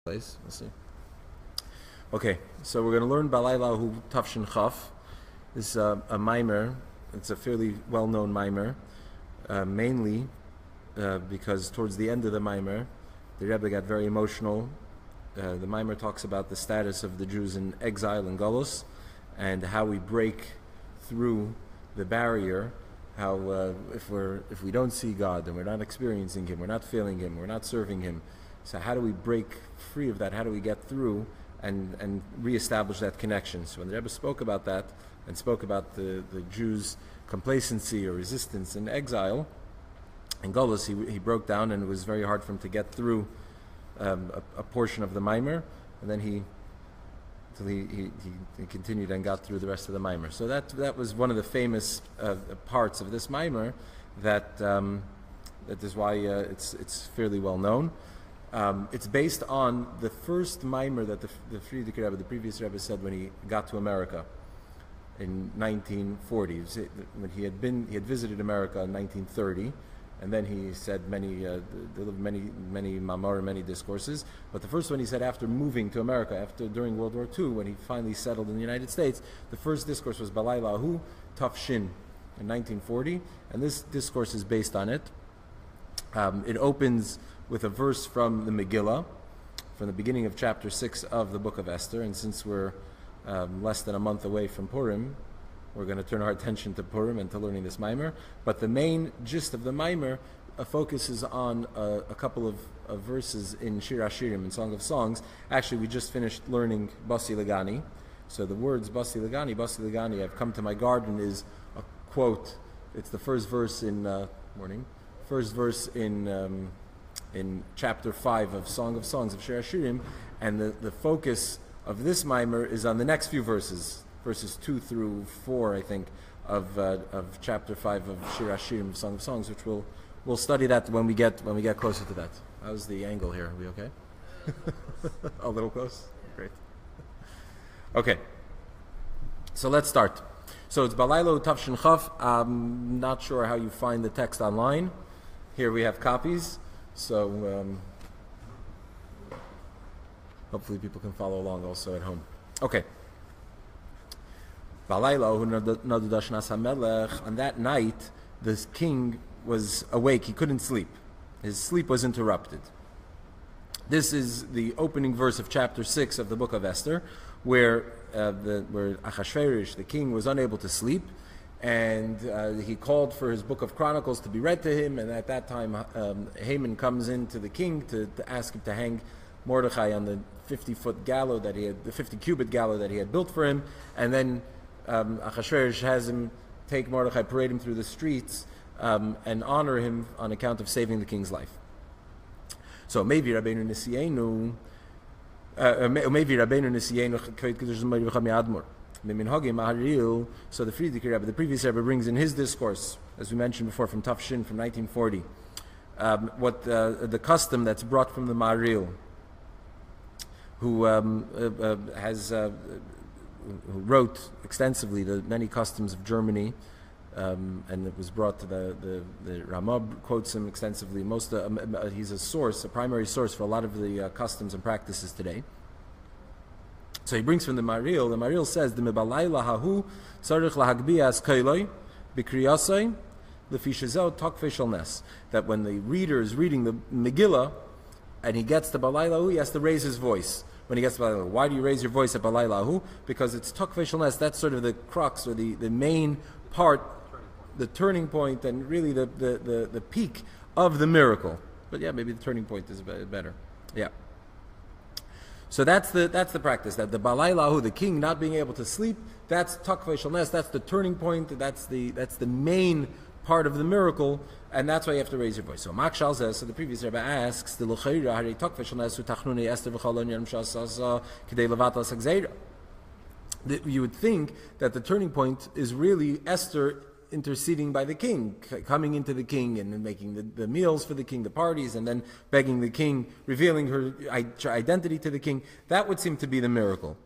Place. We'll see. Okay, so we're going to learn Balaila Hahu Tafshin Chaf. This is a mimer. It's a fairly well-known mimer, mainly because towards the end of the mimer, the Rebbe got very emotional. The mimer talks about the status of the Jews in exile in Golus and how we break through the barrier. How if we don't see God, then we're not experiencing Him, we're not feeling Him, we're not serving Him. So how do we break free of that? How do we get through and reestablish that connection? So when the Rebbe spoke about that and spoke about the Jews' complacency or resistance in exile, in Golus, he broke down, and it was very hard for him to get through a portion of the mimer, and then he continued and got through the rest of the mimer. So that was one of the famous parts of this mimer that is why it's fairly well known. It's based on the first mimer that the Frierdiker Rebbe, the previous Rebbe, said when he got to America in 1940. When he had visited America in 1930, and then he said many mamor, many discourses. But the first one he said after moving to America, during World War II, when he finally settled in the United States, the first discourse was Balaila Hahu Tafshin in 1940, and this discourse is based on it. It opens with a verse from the Megillah, from the beginning of chapter 6 of the book of Esther. And since we're less than a month away from Purim, we're going to turn our attention to Purim and to learning this mimer. But the main gist of the mimer focuses on a couple of verses in Shir Hashirim, in Song of Songs. Actually, we just finished learning Basi Legani. So the words Basi Legani, I've come to my garden is a quote. It's the first verse in in chapter 5 of Song of Songs of Shir Hashirim, and the focus of this mimer is on the next few verses 2 through 4, I think, of chapter 5 of Shir Hashirim, Song of Songs, which we'll study that when we get closer to that. How's the angle here? Are we okay? A little close? Great. Okay. So let's start. So it's Balaila Hahu Tafshin Chaf. I'm not sure how you find the text online. Here we have copies. So hopefully people can follow along also at home. Okay. On that night, the king was awake. He couldn't sleep. His sleep was interrupted. This is the opening verse of chapter 6 of the book of Esther, where Achashverosh, the king, was unable to sleep, and he called for his book of Chronicles to be read to him. And at that time, Haman comes in to the king to ask him to hang Mordechai on the 50-foot gallows that he had, the 50-cubit gallows that he had built for him, and then Achashverosh has him take Mordechai, parade him through the streets, and honor him on account of saving the king's life. So maybe Rabbeinu Nisienu, so the Frierdiker Rebbe, the previous Rebbe, brings in his discourse, as we mentioned before, from Tafshin, from 1940, what the custom that's brought from the Maharil, who wrote extensively the many customs of Germany, and it was brought to the Ramah quotes him extensively. He's a primary source for a lot of the customs and practices today. So he brings from the Maharil. The Maharil says, "The Balaila Hahu tzarich lahagbias kailoi b'kriyasai lefishazel takfei shel nes." That when the reader is reading the Megillah and he gets to Balaila Hahu, he has to raise his voice. When he gets to Balaila Hahu, why do you raise your voice at Balaila Hahu? Because it's takfei shel nes. That's sort of the crux, or the main part, the turning point, and really the peak of the miracle. But yeah, maybe the turning point is better. Yeah. So that's the practice, that the Balaila Hahu, the king not being able to sleep, that's takfei shel nes, that's the turning point, that's the main part of the miracle, and that's why you have to raise your voice. So Makshal says, so the previous Rebbe asks, the l'chayra harei takfei shel nes utachnunei Esther v'chol onyam shasasa k'dei levatal sagzeira. You would think that the turning point is really Esther interceding by the king, coming into the king and making the meals for the king, the parties, and then begging the king, revealing her identity to the king. That would seem to be the miracle.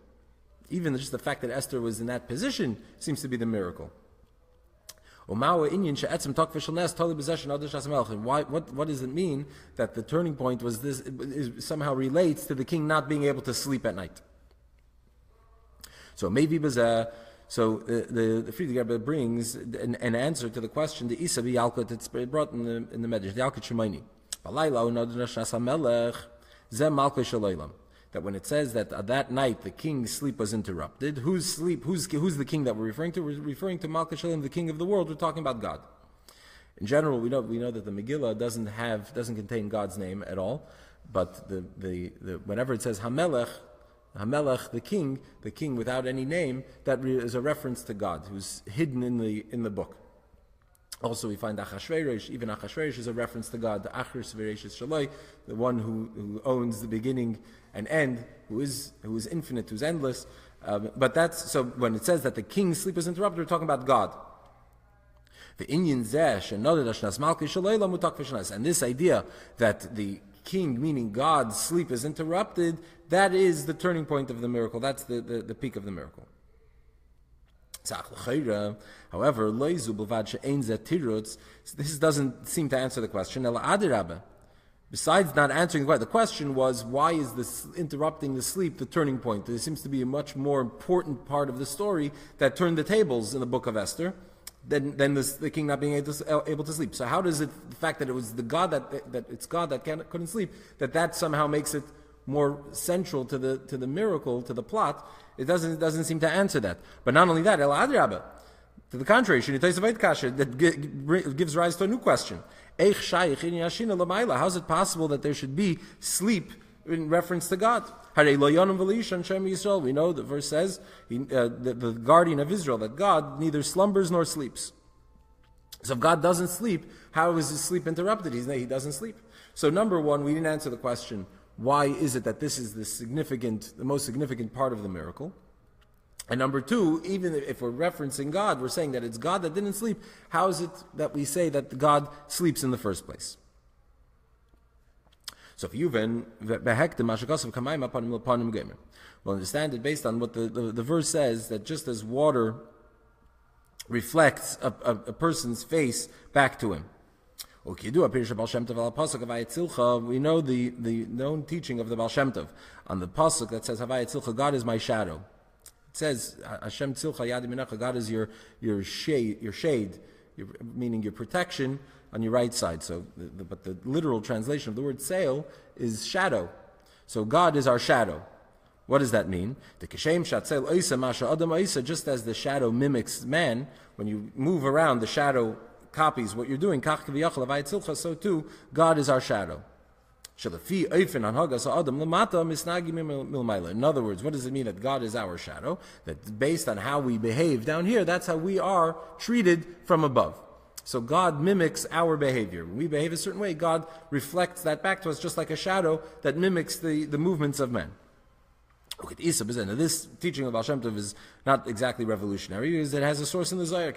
Even just the fact that Esther was in that position seems to be the miracle. Why? What does it mean that the turning point was this? Somehow relates to the king not being able to sleep at night. So maybe so the Friedrich Rebbe brings an answer to the question. The Isa b'Yalkut, it's brought in the Medrash. The Yalkut Shemaini. That when it says that that night the king's sleep was interrupted, whose sleep? Who's the king that we're referring to? We're referring to Malka Shalom, the king of the world. We're talking about God. In general, we know that the Megillah doesn't contain God's name at all, but whenever it says Hamelech, the king without any name, that is a reference to God, who's hidden in the book. Also, we find Achashverosh. Even Achashverosh is a reference to God. The Achir Sveresh Shaloi, the one who owns the beginning and end, who is infinite, who's endless. But that's so. When it says that the king's sleep is interrupted, we're talking about God. The Inyan Zesh and and this idea that the king, meaning God's sleep, is interrupted, that is the turning point of the miracle. That's the peak of the miracle. However, this doesn't seem to answer the question. Besides not answering the question was, why is this interrupting the sleep the turning point? There seems to be a much more important part of the story that turned the tables in the book of Esther than the king not being able to sleep. So how does the fact that it was the God that it's God that couldn't sleep, that somehow makes it more central to the miracle, to the plot? It doesn't seem to answer that. But not only that, to the contrary, that gives rise to a new question. How is it possible that there should be sleep in reference to God? We know the verse says, the guardian of Israel, that God neither slumbers nor sleeps. So if God doesn't sleep, how is his sleep interrupted? He doesn't sleep. So number one, we didn't answer the question, why is it that this is the most significant part of the miracle? And number two, even if we're referencing God, we're saying that it's God that didn't sleep. How is it that we say that God sleeps in the first place? So if you've we'll understand it based on what the verse says, that just as water reflects a person's face back to him. We know the known teaching of the Baal Shem Tov on the pasuk that says, Havayat Tzilcha, God is my shadow. It says, Hashem Tzilcha Yad Minacha, God is your shade, meaning your protection on your right side. So, but the literal translation of the word sail is shadow. So God is our shadow. What does that mean? Just as the shadow mimics man, when you move around, the shadow copies what you're doing. So too, God is our shadow. In other words, what does it mean that God is our shadow? That based on how we behave down here, that's how we are treated from above. So God mimics our behavior. When we behave a certain way, God reflects that back to us just like a shadow that mimics the movements of men. Now, this teaching of Baal Shem Tov is not exactly revolutionary, because it has a source in the Zohar.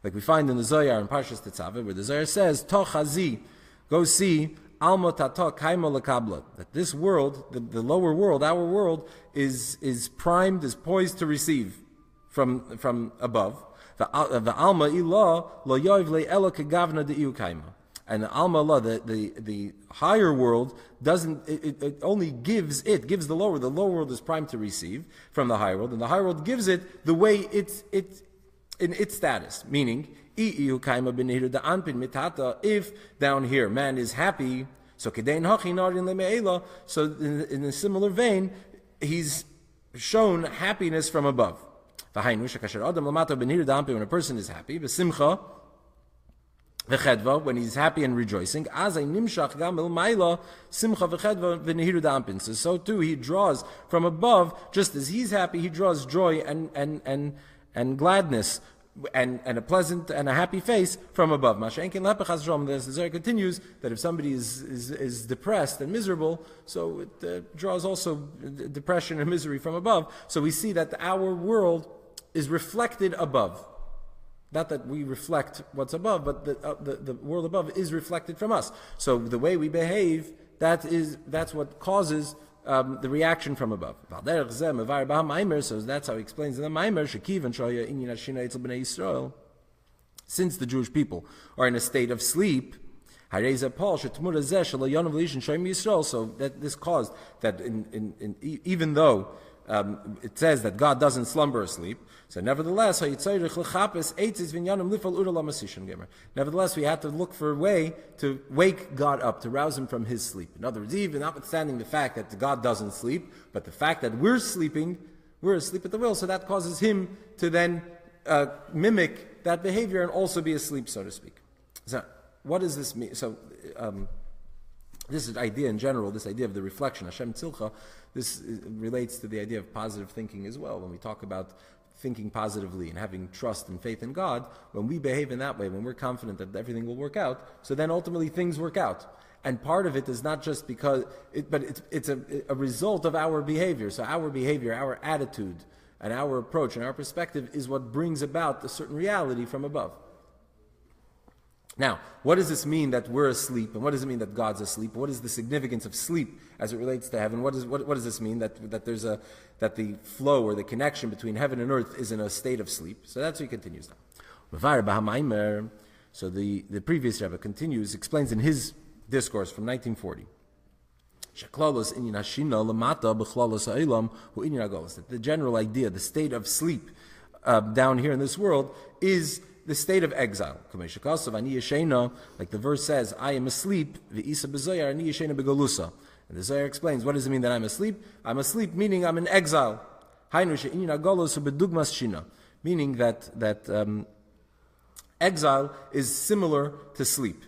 Like we find in the Zohar in Parshas Tetzaveh, where the Zohar says, Tochazi, go see, Alma Tata Kaima Lakabla, that this world, the lower world, our world, is primed, is poised to receive from above. The Alma Ilah Lo Yoiv Le Ela Kegavna De Iu Kaima. And the Alma Allah, the higher world, it only gives the lower. The lower world is primed to receive from the higher world, and the higher world gives it the way it's in its status. Meaning, if down here man is happy, so in a similar vein, he's shown happiness from above. When a person is happy, when he's happy and rejoicing, so too he draws from above. Just as he's happy, he draws joy and gladness and a pleasant and a happy face from above. The Zohar continues that if somebody is depressed and miserable, so it draws also depression and misery from above. So we see that our world is reflected above. Not that we reflect what's above, but the world above is reflected from us. So the way we behave, that's what causes the reaction from above. So that's how he explains in the Maimer, since the Jewish people are in a state of sleep, so that this caused that even though it says that God doesn't slumber or sleep, so nevertheless we had to look for a way to wake God up, to rouse him from his sleep. In other words, even notwithstanding the fact that God doesn't sleep, but the fact that we're asleep at the will, so that causes him to then mimic that behavior and also be asleep, so to speak. So what does this mean? So this is idea in general, this idea of the reflection, Hashem Tzilcha, this relates to the idea of positive thinking as well. When we talk about thinking positively and having trust and faith in God, when we behave in that way, when we're confident that everything will work out, so then ultimately things work out. And part of it is not just because, it's a result of our behavior. So our behavior, our attitude, and our approach and our perspective is what brings about a certain reality from above. Now, what does this mean that we're asleep, and what does it mean that God's asleep? What is the significance of sleep as it relates to heaven? What does this mean that the flow or the connection between heaven and earth is in a state of sleep? So that's what he continues now. So the previous Rebbe continues, explains in his discourse from 1940. That the general idea, the state of sleep down here in this world, is the state of exile. Like the verse says, I am asleep, and the Zohar explains, what does it mean that I'm asleep? I'm asleep meaning I'm in exile. Meaning that exile is similar to sleep.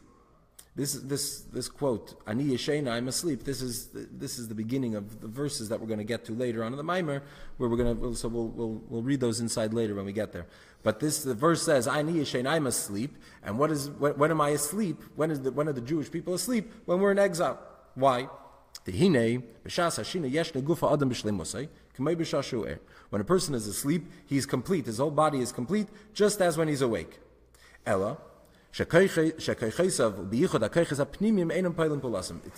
This quote, Ani Yeshena, I'm asleep. This is the beginning of the verses that we're going to get to later on in the Maimer, where we'll read those inside later when we get there. But the verse says, Ani Yeshena, I'm asleep. And when am I asleep? When are the Jewish people asleep? When we're in exile. Why? When a person is asleep, he's complete. His whole body is complete, just as when he's awake. Ella. It's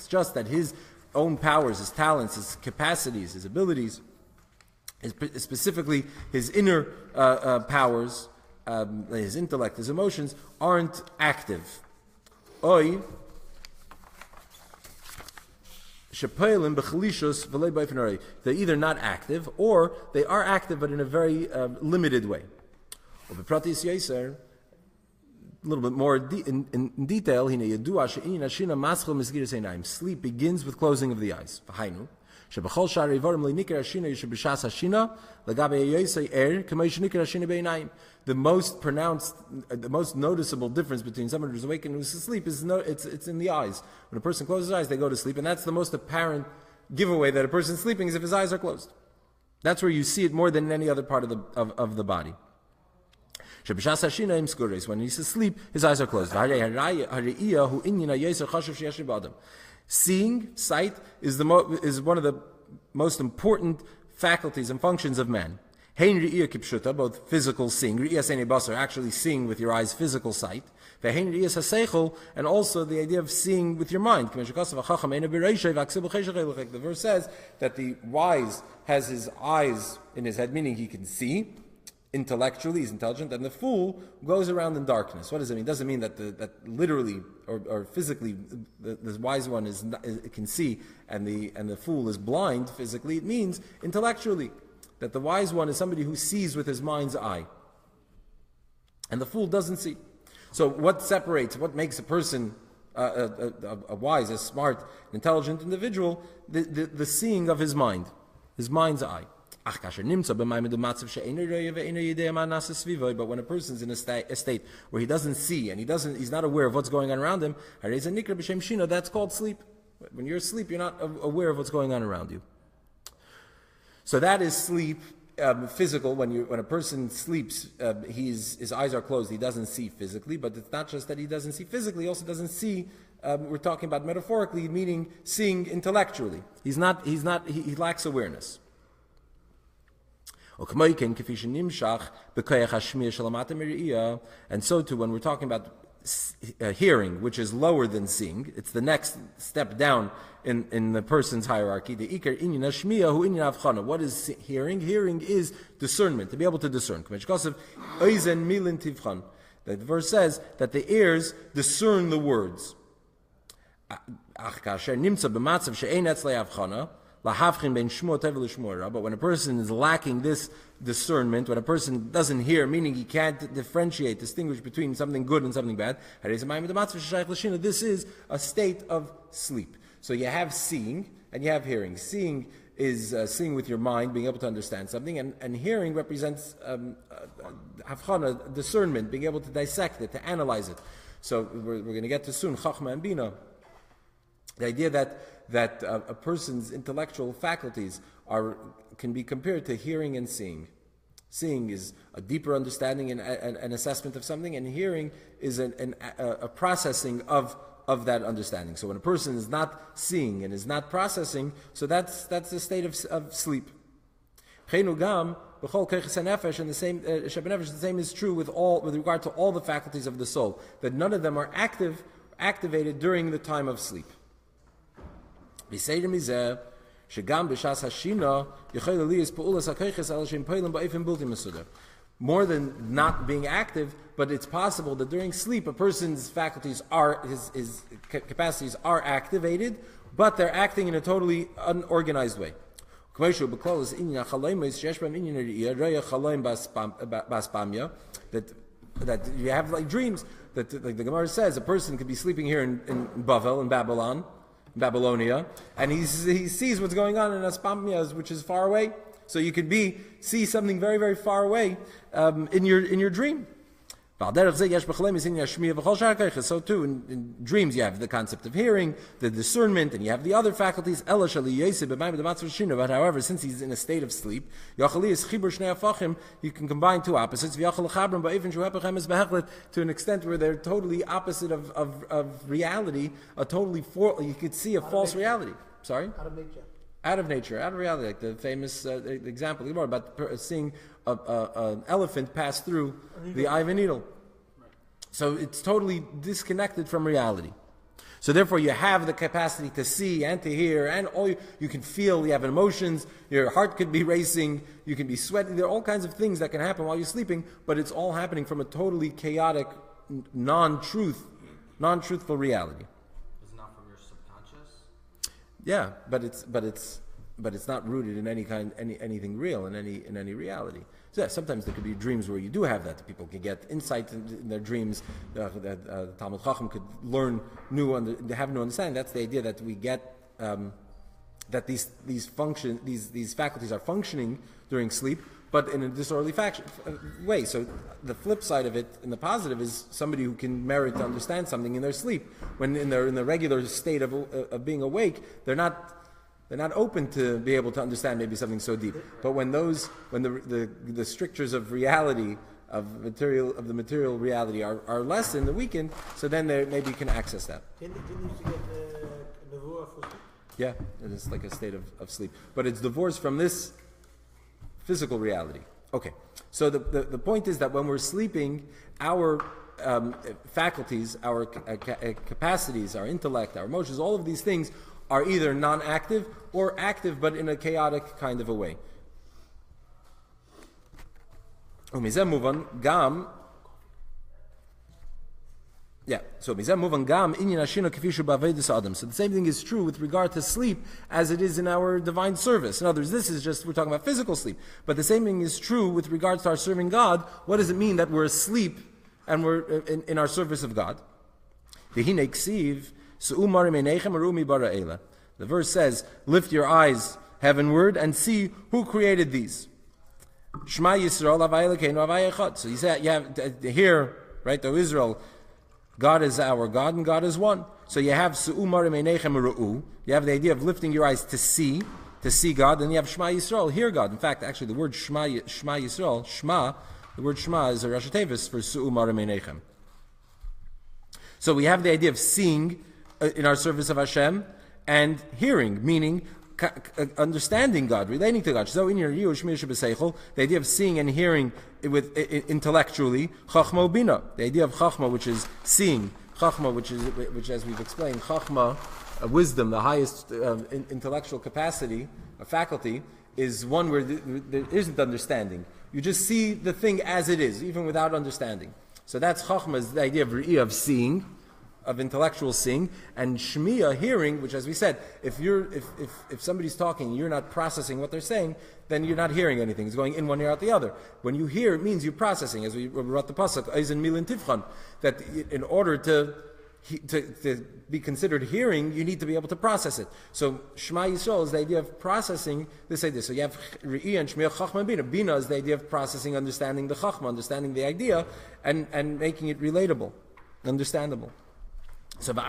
just that his own powers, his talents, his capacities, his abilities, specifically his inner powers, his intellect, his emotions, aren't active. They're either not active, or they are active but in a very limited way. A little bit more in detail, sleep begins with closing of the eyes. The most pronounced, the most noticeable difference between someone who's awake and who's asleep is it's in the eyes. When a person closes his eyes, they go to sleep, and that's the most apparent giveaway that a person's sleeping is if his eyes are closed. That's where you see it more than in any other part of the body. When he's asleep, his eyes are closed. Seeing, sight, is one of the most important faculties and functions of man. Both physical seeing, actually seeing with your eyes, physical sight, and also the idea of seeing with your mind. The verse says that the wise has his eyes in his head, meaning he can see. Intellectually, he's intelligent, and the fool goes around in darkness. What does it mean? It doesn't mean that literally or physically the wise one can see and the fool is blind physically. It means intellectually that the wise one is somebody who sees with his mind's eye, and the fool doesn't see. So what makes a person a wise, a smart, intelligent individual? The seeing of his mind's eye. But when a person's in a state where he doesn't see and he's not aware of what's going on around him, that's called sleep. When you're asleep, you're not aware of what's going on around you. So that is sleep, physical. When a person sleeps, his eyes are closed. He doesn't see physically, but it's not just that he doesn't see physically. He also doesn't see. We're talking about metaphorically, meaning seeing intellectually. He lacks awareness. And so too, when we're talking about hearing, which is lower than seeing. It's the next step down in the person's hierarchy. The ikar inyan hashmiya hu inyan avchana. What is hearing? Hearing is discernment, to be able to discern. The verse says that the ears discern the words. But when a person is lacking this discernment, when a person doesn't hear, meaning he can't distinguish between something good and something bad, this is a state of sleep. So you have seeing and you have hearing. Seeing is seeing with your mind, being able to understand something, and hearing represents discernment, being able to dissect it, to analyze it. So we're going to get to soon, Chachma and Bina. The idea that a person's intellectual faculties can be compared to hearing and seeing. Seeing is a deeper understanding and an assessment of something, and hearing is a processing of that understanding. So when a person is not seeing and is not processing, so that's the state of sleep. And the same is true with regard to all the faculties of the soul, that none of them are activated during the time of sleep. More than not being active, but it's possible that during sleep a person's faculties his capacities are activated, but they're acting in a totally unorganized way. That you have like dreams, that like the Gemara says, a person could be sleeping here in Bavel, in Babylonia, and he sees what's going on in Aspamia, which is far away. So you could see something very, very far away in your dream. So too, in dreams you have the concept of hearing, the discernment, and you have the other faculties. But however, since he's in a state of sleep, you can combine two opposites to an extent where they're totally opposite of reality, you could see a false reality. Sorry? Out of nature, out of reality, like the famous example about seeing an elephant pass through the eye of a needle. So it's totally disconnected from reality. So therefore you have the capacity to see and to hear, and you can feel, you have emotions, your heart could be racing, you can be sweating, there are all kinds of things that can happen while you're sleeping, but it's all happening from a totally chaotic, non-truthful reality. Yeah, but it's not rooted in anything real, in any reality. So yeah, sometimes there could be dreams where you do have that. People can get insight in their dreams. That Talmud Chacham could learn have new understanding. That's the idea that we get that these faculties are functioning during sleep, but in a disorderly way. So the flip side of it, and the positive, is somebody who can merit to understand something in their sleep. When in the regular state of being awake, they're not open to be able to understand maybe something so deep. But when the strictures of reality, of the material reality are lessened, weakened, so then they maybe can access that. Yeah, it's like a state of sleep. But it's divorced from this physical reality. Okay, so the point is that when we're sleeping, our faculties, our capacities, our intellect, our emotions, all of these things are either non-active or active, but in a chaotic kind of a way. So the same thing is true with regard to sleep as it is in our divine service. In other words, we're talking about physical sleep, but the same thing is true with regards to our serving God. What does it mean that we're asleep and we're in our service of God? The verse says, lift your eyes heavenward and see who created these. Shema Yisrael Havai Elokeinu Havai Echad. So you have to hear, right, O Israel, God is our God and God is one. So you have Su'umar Meinechem Ru'u. You have the idea of lifting your eyes to see God, and you have Shema Yisrael, hear God. In fact, actually the word Shema Yisrael, the word Shema is a Rashi Tevis for Su'umar Meinechem. So we have the idea of seeing in our service of Hashem, and hearing, meaning understanding God, relating to God. So in your the idea of seeing and hearing intellectually, chachma bina, the idea of chachma, which is seeing, chachma, which as we've explained, chachma, wisdom, the highest intellectual capacity, a faculty, is one where there isn't understanding. You just see the thing as it is, even without understanding. So that's chachma, is the idea of re'iyah, of seeing, of intellectual seeing, and shmiya, hearing, which, as we said, if somebody's talking and you're not processing what they're saying, then you're not hearing anything. It's going in one ear out the other. When you hear, it means you're processing, as we wrote the pasuk, eisen milin tivchan, that in order to be considered hearing, you need to be able to process it. So Shema Yisrael is the idea of processing this idea. So you have Re'iyah and Shmiya Chachma and Bina. Bina is the idea of processing, understanding the Chachma, understanding the idea, and making it relatable, understandable. So we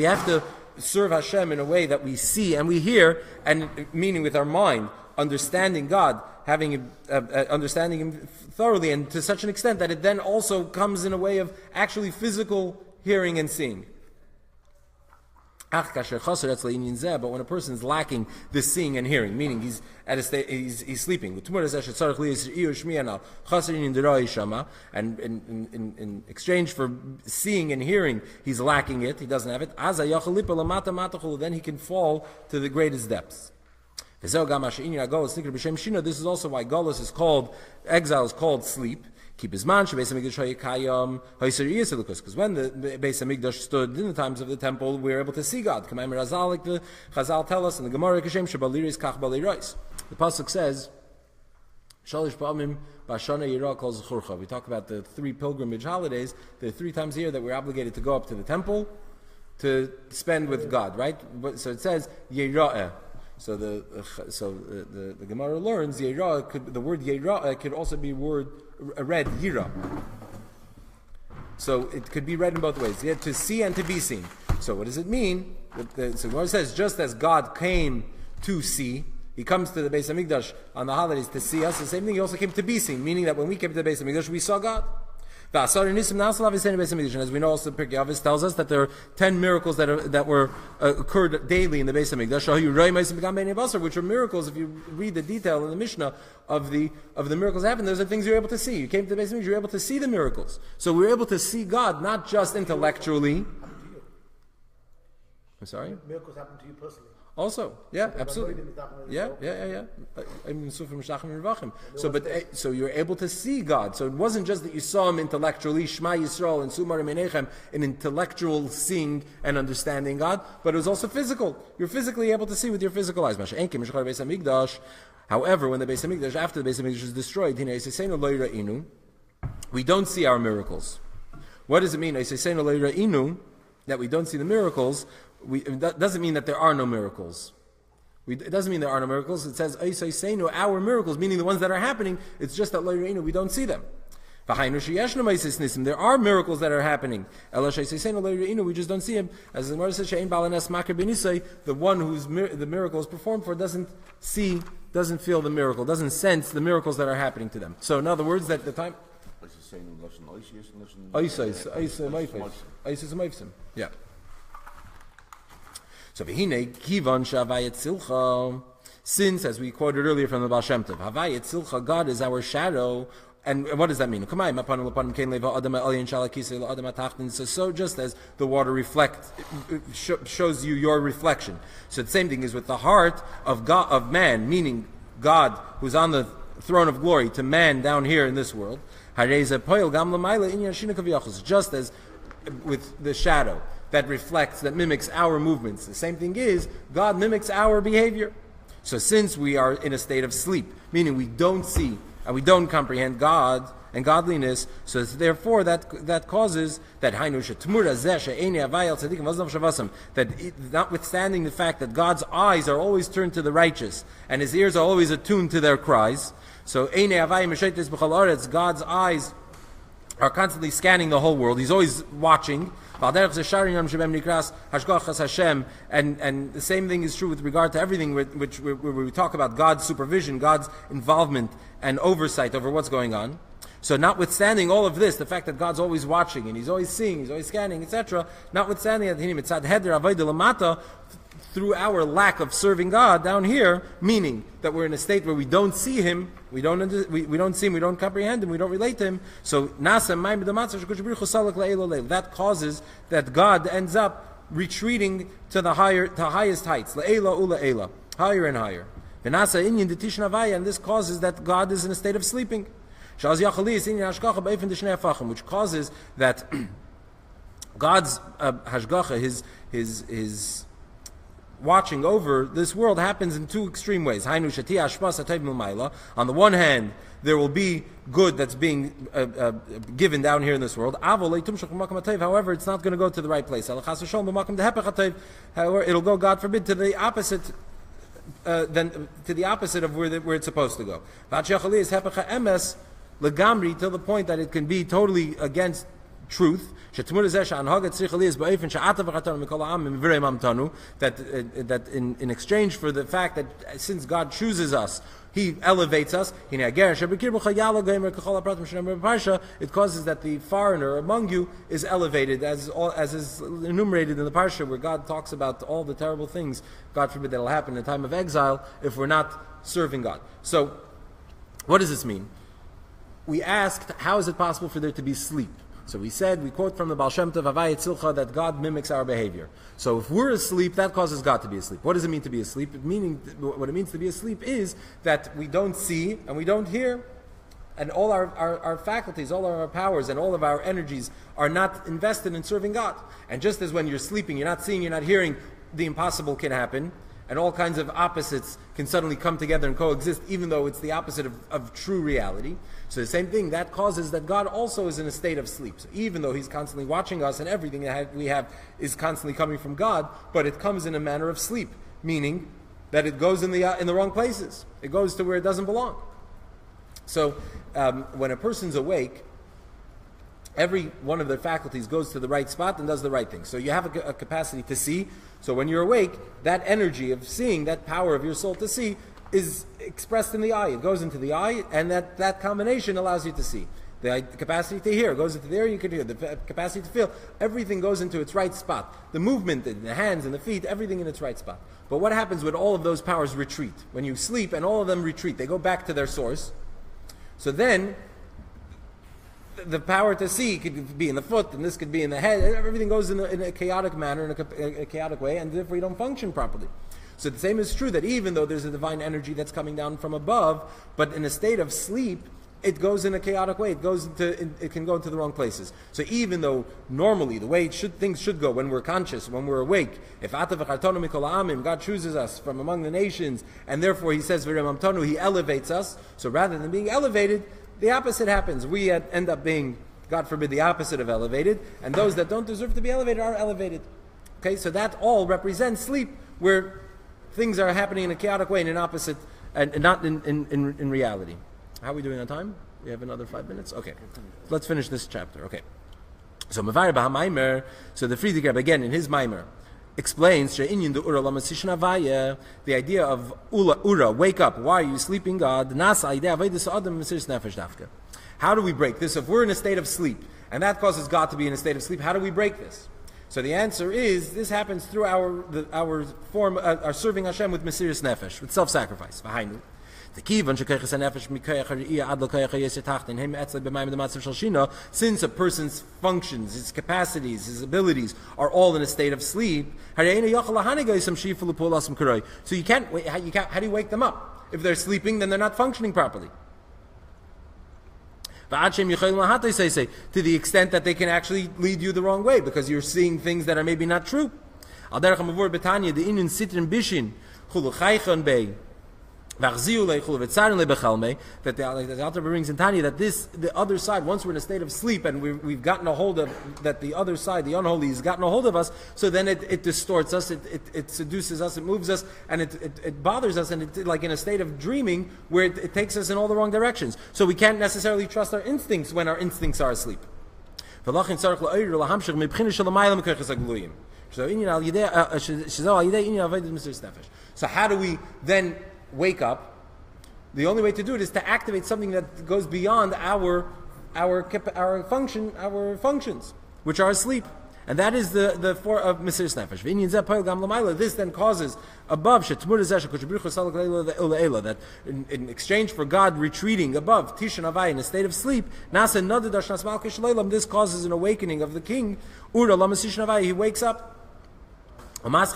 have to serve Hashem in a way that we see and we hear, and meaning with our mind, understanding God, understanding Him thoroughly, and to such an extent that it then also comes in a way of actually physical hearing and seeing. But when a person is lacking this seeing and hearing, meaning he's at a state, he's sleeping, and in exchange for seeing and hearing, he's lacking it, he doesn't have it, then he can fall to the greatest depths. This is also why Golus is called, exile is called sleep. Because when the Beis Hamikdash stood in the times of the temple, we were able to see God. Like the Chazal tell us in the Gemara, the pasuk says, we talk about the 3 pilgrimage holidays, the 3 times a year that we're obligated to go up to the temple to spend with God, right? So it says, Yera'eh. So the Gemara learns the word Yera'eh could also be read Yira. So it could be read in both ways, to see and to be seen. So what does it mean? So Gemara says, just as God came to see, He comes to the Beis Hamikdash on the holidays to see us. The same thing, He also came to be seen, meaning that when we came to the Beis Hamikdash, we saw God. And as we know, also Pirkei Avos tells us that there are 10 miracles that occurred daily in the Beis Hamikdash, which are miracles. If you read the detail in the Mishnah of the miracles that happened, those are things you're able to see. You came to the Beis Hamikdash, you're able to see the miracles. So we're able to see God not just intellectually. I'm sorry? Miracles happen to you personally. Also, yeah, absolutely. Yeah. So you're able to see God. So it wasn't just that you saw Him intellectually, Shema Yisrael and Sumar Menechem, an intellectual seeing and understanding God, but it was also physical. You're physically able to see with your physical eyes. However, when the Beis Hamikdash, after the Beis Hamikdash is destroyed, we don't see our miracles. What does it mean? That we don't see the miracles. That doesn't mean that there are no miracles. It doesn't mean there are no miracles. It says, our miracles, meaning the ones that are happening, it's just that we don't see them. There are miracles that are happening. We just don't see them. As the Gemara says, the one whose the miracle is performed for doesn't feel the miracle, doesn't sense the miracles that are happening to them. So in other words, that the time... Yeah. So since, as we quoted earlier from the Baal Shem Tov, Havayit Silcha, God is our shadow. And what does that mean? So just as the water shows you your reflection. So the same thing is with the heart of God, of man, meaning God who's on the throne of glory, to man down here in this world. Just as with the shadow that reflects, that mimics our movements. The same thing is, God mimics our behavior. So since we are in a state of sleep, meaning we don't see and we don't comprehend God and godliness, so therefore that causes that notwithstanding the fact that God's eyes are always turned to the righteous and His ears are always attuned to their cries, so God's eyes are constantly scanning the whole world. He's always watching. And the same thing is true with regard to everything where we talk about God's supervision, God's involvement and oversight over what's going on. So notwithstanding all of this, the fact that God's always watching and He's always seeing, He's always scanning, etc., notwithstanding that through our lack of serving God down here, meaning that we're in a state where we don't see Him, we don't see Him, we don't comprehend Him, we don't relate to Him. So that causes that God ends up retreating to the highest heights, higher and higher. And this causes that God is in a state of sleeping, which causes that God's hashgacha, His watching over this world happens in two extreme ways. On the one hand, there will be good that's being given down here in this world. However, it's not going to go to the right place. However, it'll go, God forbid, to the opposite to the opposite of where it's supposed to go. Till the point that it can be totally against truth, that in exchange for the fact that since God chooses us, He elevates us, it causes that the foreigner among you is elevated, as is enumerated in the parsha, where God talks about all the terrible things, God forbid, that will happen in the time of exile if we're not serving God. So, what does this mean? We asked, how is it possible for there to be sleep? So we quote from the Baal Shem Tov, Havai Tzilcha, that God mimics our behavior. So if we're asleep, that causes God to be asleep. What does it mean to be asleep? What it means to be asleep is that we don't see and we don't hear, and all our faculties, all of our powers, and all of our energies are not invested in serving God. And just as when you're sleeping, you're not seeing, you're not hearing, the impossible can happen, and all kinds of opposites can suddenly come together and coexist, even though it's the opposite of true reality. So the same thing, that causes that God also is in a state of sleep. So even though He's constantly watching us and everything that we have is constantly coming from God, but it comes in a manner of sleep, meaning that it goes in the wrong places. It goes to where it doesn't belong. So when a person's awake, every one of their faculties goes to the right spot and does the right thing. So you have a capacity to see. So when you're awake, that energy of seeing, that power of your soul to see, is expressed in the eye. It goes into the eye, and that combination allows you to see. The capacity to hear goes into there, you can hear. The capacity to feel, everything goes into its right spot. The movement in the hands and the feet, everything in its right spot. But what happens when all of those powers retreat? When you sleep and all of them retreat, they go back to their source. So then, the power to see could be in the foot, and this could be in the head. Everything goes in a chaotic manner, in a chaotic way, and therefore you don't function properly. So the same is true that even though there's a divine energy that's coming down from above, but in a state of sleep, it goes in a chaotic way. It can go into the wrong places. So even though normally the way things should go when we're conscious, when we're awake, if God chooses us from among the nations, and therefore He says, He elevates us. So rather than being elevated, the opposite happens. We end up being, God forbid, the opposite of elevated, and those that don't deserve to be elevated are elevated. Okay, so that all represents sleep, where things are happening in a chaotic way, in an opposite, and not in reality. How are we doing on time? We have another 5 minutes? Okay. Let's finish this chapter. Okay. So the Friedrich Rebbe, again, in his Maimer, explains the idea of ura, wake up. Why are you sleeping, God? How do we break this? If we're in a state of sleep, and that causes God to be in a state of sleep, how do we break this? So the answer is, this happens through our serving Hashem with Mesiras Nefesh, with self-sacrifice. Since a person's functions, his capacities, his abilities are all in a state of sleep, so you can't. How do you wake them up? If they're sleeping, then they're not functioning properly. To the extent that they can actually lead you the wrong way, because you're seeing things that are maybe not true. That the Alter brings in Tanya, that the other side, once we're in a state of sleep and we've gotten a hold of, that the other side, the unholy, has gotten a hold of us, so then it distorts us, it seduces us, it moves us, and it bothers us, and it's like in a state of dreaming where it takes us in all the wrong directions. So we can't necessarily trust our instincts when our instincts are asleep. So how do we then wake up? The only way to do it is to activate something that goes beyond our our functions, which are asleep. And that is the four of Mesiris Nefesh. This then causes above that in exchange for God retreating above Tishan Havai in a state of sleep, this causes an awakening of the king. He wakes up. And this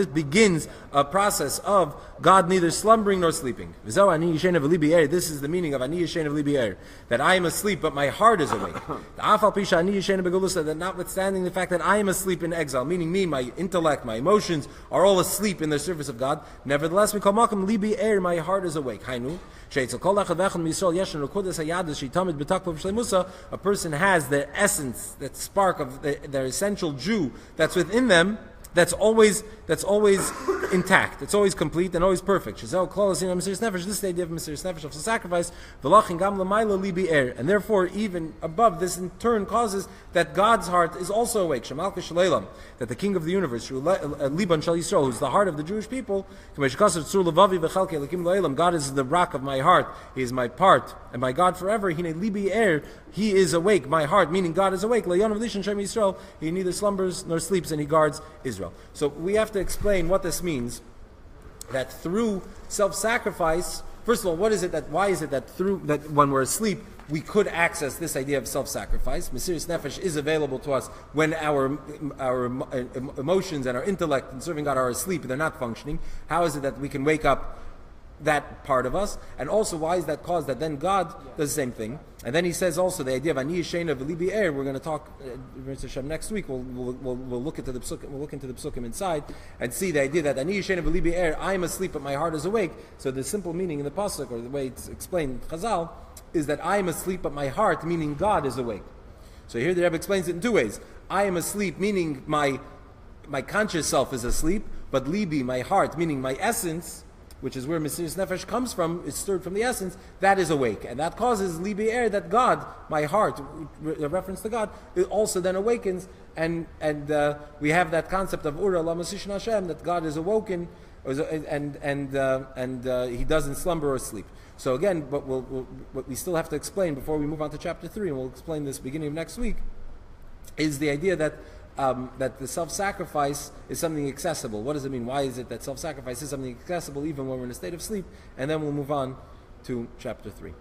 begins a process of God neither slumbering nor sleeping. This is the meaning of Ani Yishen of Libi, that I am asleep but my heart is awake. That notwithstanding the fact that I am asleep in exile, meaning me, my intellect, my emotions are all asleep in the service of God, nevertheless we call Malcolm Libi, my heart is awake. Hainu. A person has the essence, that spark of their essential Jew that's within them, that's always intact, it's always complete and always perfect. This is the idea of Mesiris Nefesh, of sacrifice. And therefore, even above, this in turn causes that God's heart is also awake. That the King of the universe, who's the heart of the Jewish people, God is the rock of my heart, He is my part, and my God forever. He is awake, my heart, meaning God is awake. He neither slumbers nor sleeps, and He guards Israel. So we have to explain what this means, that through self-sacrifice, first of all, why is it that when we're asleep, we could access this idea of self-sacrifice? Mesiris Nefesh is available to us when our emotions and our intellect in serving God are asleep, they're not functioning. How is it that we can wake up that part of us? And also, why is that cause that then God does the same thing? And then he says also the idea of Ani Yishen of Libi Er. We're going to talk next week. We'll look into the psukim. We'll look into the psukim inside and see the idea that Ani Yishen of Libi Er, I am asleep but my heart is awake. So the simple meaning in the pasuk, or the way it's explained in Chazal, is that I am asleep but my heart, meaning God is awake. So here the Rebbe explains it in two ways. I am asleep, meaning my conscious self is asleep, but Libi, my heart, meaning my essence, which is where Mesiris Nefesh comes from, is stirred from the essence, that is awake. And that causes Libi Er, that God, my heart, a reference to God, it also then awakens, and we have that concept of Ura Lamasishin Hashem, that God is awoken, and He doesn't slumber or sleep. So again, what we still have to explain before we move on to chapter 3, and we'll explain this beginning of next week, is the idea that the self-sacrifice is something accessible. What does it mean? Why is it that self-sacrifice is something accessible even when we're in a state of sleep? And then we'll move on to chapter 3.